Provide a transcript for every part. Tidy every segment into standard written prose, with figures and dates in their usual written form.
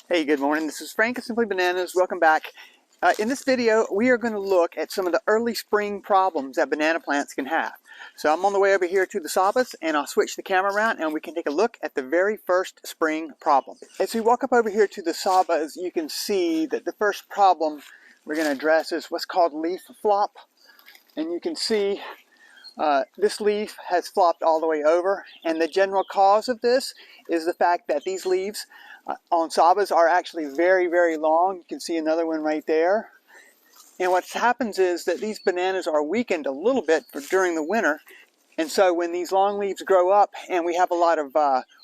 Hey, good morning. This is Frank of Simply Bananas. Welcome back. In this video, we are going to look at some of the early spring problems that banana plants can have. So I'm on the way over here to the sabas, and I'll switch the camera around and we can take a look at the very first spring problem. As we walk up over here to the sabas, you can see that the first problem we're going to address is what's called leaf flop. And you can see this leaf has flopped all the way over, and the general cause of this is the fact that these leaves on sabas are actually very, very long. You can see another one right there. And what happens is that these bananas are weakened a little bit during the winter, and so when these long leaves grow up and we have a lot of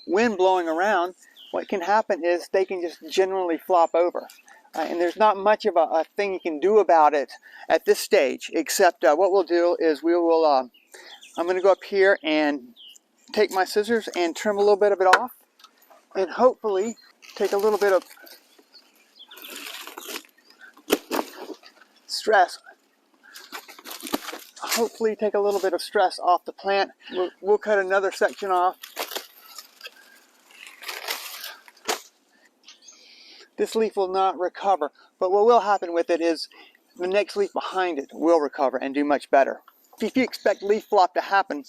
wind blowing around, what can happen is they can just generally flop over. And there's not much of a thing you can do about it at this stage, except what we'll do is we will I'm going to go up here and take my scissors and trim a little bit of it off, and hopefully take a little bit of stress. Hopefully take a little bit of stress off the plant. We'll cut another section off. This leaf will not recover, but what will happen with it is the next leaf behind it will recover and do much better. If you expect leaf flop to happen,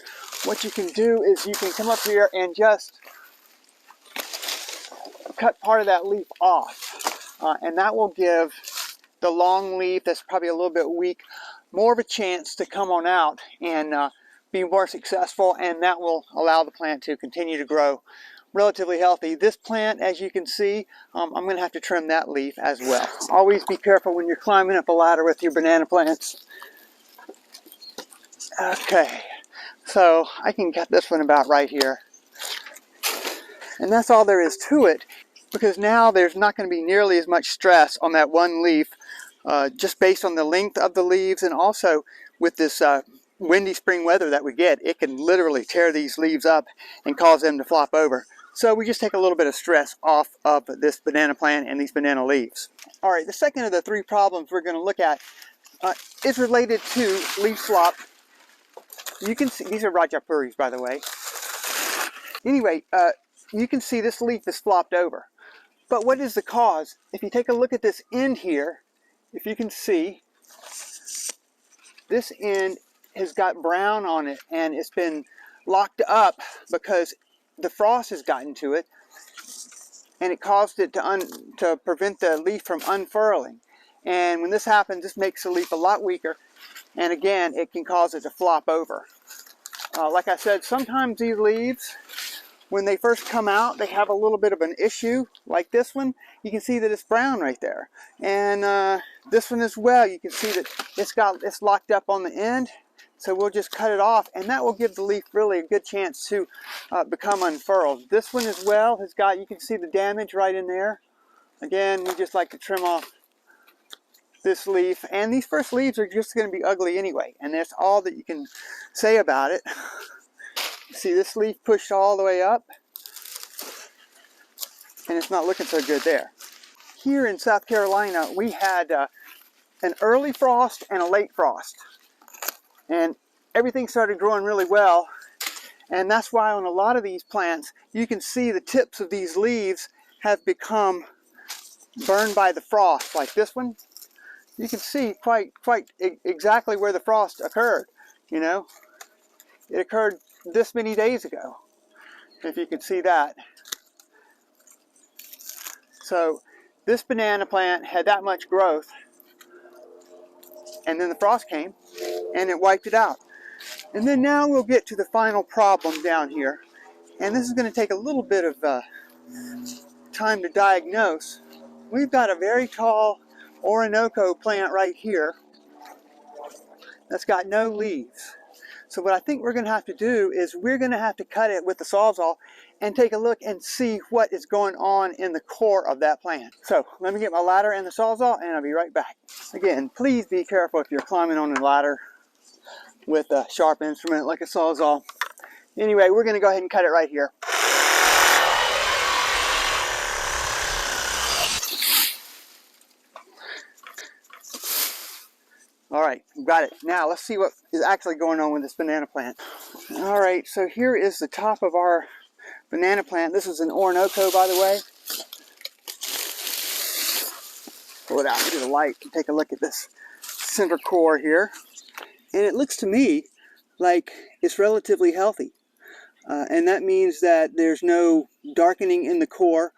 what you can do is you can come up here and just cut part of that leaf off, and that will give the long leaf that's probably a little bit weak more of a chance to come on out and be more successful, and that will allow the plant to continue to grow relatively healthy. This plant, as you can see, I'm going to have to trim that leaf as well. Always be careful when you're climbing up a ladder with your banana plants. Okay, so I can cut this one about right here. And that's all there is to it, because now there's not going to be nearly as much stress on that one leaf, just based on the length of the leaves, and also with this windy spring weather that we get, it can literally tear these leaves up and cause them to flop over. So we just take a little bit of stress off of this banana plant and these banana leaves. All right, the second of the three problems we're going to look at is related to leaf flop. You can see, these are Rajapuris, by the way. Anyway, you can see this leaf is flopped over. But what is the cause? If you take a look at this end here, if you can see, this end has got brown on it, and it's been locked up because the frost has gotten to it, and it caused it to prevent the leaf from unfurling. And when this happens, this makes the leaf a lot weaker, and again, it can cause it to flop over. Like I said, sometimes these leaves, when they first come out, they have a little bit of an issue. Like this one, you can see that it's brown right there. And this one as well, you can see that it's locked up on the end. So we'll just cut it off, and that will give the leaf really a good chance to become unfurled. This one as well has got, you can see the damage right in there. Again, we just like to trim off this leaf, and these first leaves are just going to be ugly anyway, and that's all that you can say about it. See this leaf pushed all the way up, and it's not looking so good there. Here in South Carolina, we had an early frost and a late frost, and everything started growing really well, and that's why on a lot of these plants you can see the tips of these leaves have become burned by the frost. Like this one, you can see quite exactly where the frost occurred. You know, it occurred this many days ago, if you can see that. So this banana plant had that much growth, and then the frost came and it wiped it out. And then now we'll get to the final problem down here, and this is going to take a little bit of time to diagnose. We've got a very tall Orinoco plant right here that's got no leaves. So what I think we're going to have to do is we're going to have to cut it with the sawzall and take a look and see what is going on in the core of that plant. So let me get my ladder and the sawzall, and I'll be right back. Again, please be careful if you're climbing on a ladder with a sharp instrument like a sawzall. Anyway, we're going to go ahead and cut it right here. All right, got it. Now let's see what is actually going on with this banana plant. All right, so here is the top of our banana plant. This is an Orinoco, by the way. pull it out into the light and take a look at this center core here. And it looks to me like it's relatively healthy. And that means that there's no darkening in the core.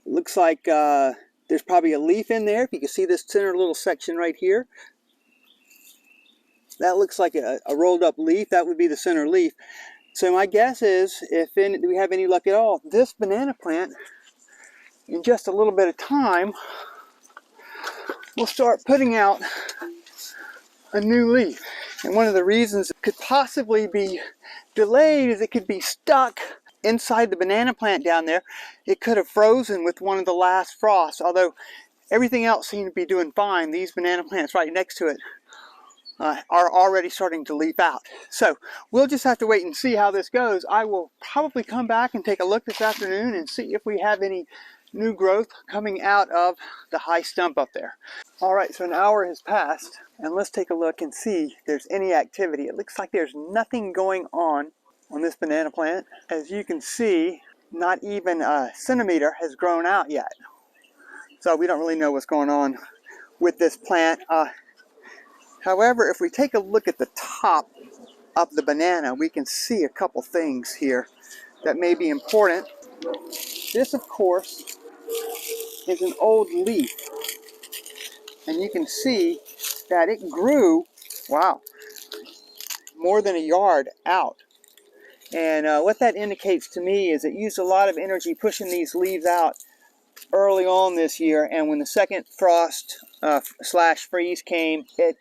It looks like there's probably a leaf in there. If you can see this center little section right here, that looks like a rolled up leaf. That would be the center leaf. So my guess is, if we have any luck at all, this banana plant, in just a little bit of time, will start putting out a new leaf. And one of the reasons it could possibly be delayed is it could be stuck inside the banana plant down there. It could have frozen with one of the last frosts, although everything else seemed to be doing fine. These banana plants right next to it are already starting to leaf out. So we'll just have to wait and see how this goes. I will probably come back and take a look this afternoon and see if we have any new growth coming out of the high stump up there. All right, so an hour has passed, and let's take a look and see if there's any activity. It looks like there's nothing going on this banana plant. As you can see, not even a centimeter has grown out yet. So we don't really know what's going on with this plant. However, if we take a look at the top of the banana, we can see a couple things here that may be important. This, of course, is an old leaf. And you can see that it grew, wow, more than a yard out. And what that indicates to me is it used a lot of energy pushing these leaves out early on this year, and when the second frost slash freeze came, it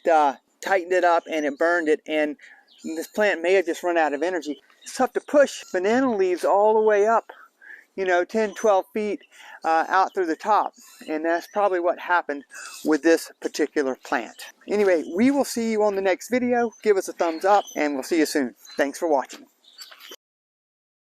tightened it up and it burned it, and this plant may have just run out of energy. It's tough to push banana leaves all the way up, you know, 10, 12 feet out through the top, and that's probably what happened with this particular plant. Anyway, we will see you on the next video. Give us a thumbs up, and we'll see you soon. Thanks for watching.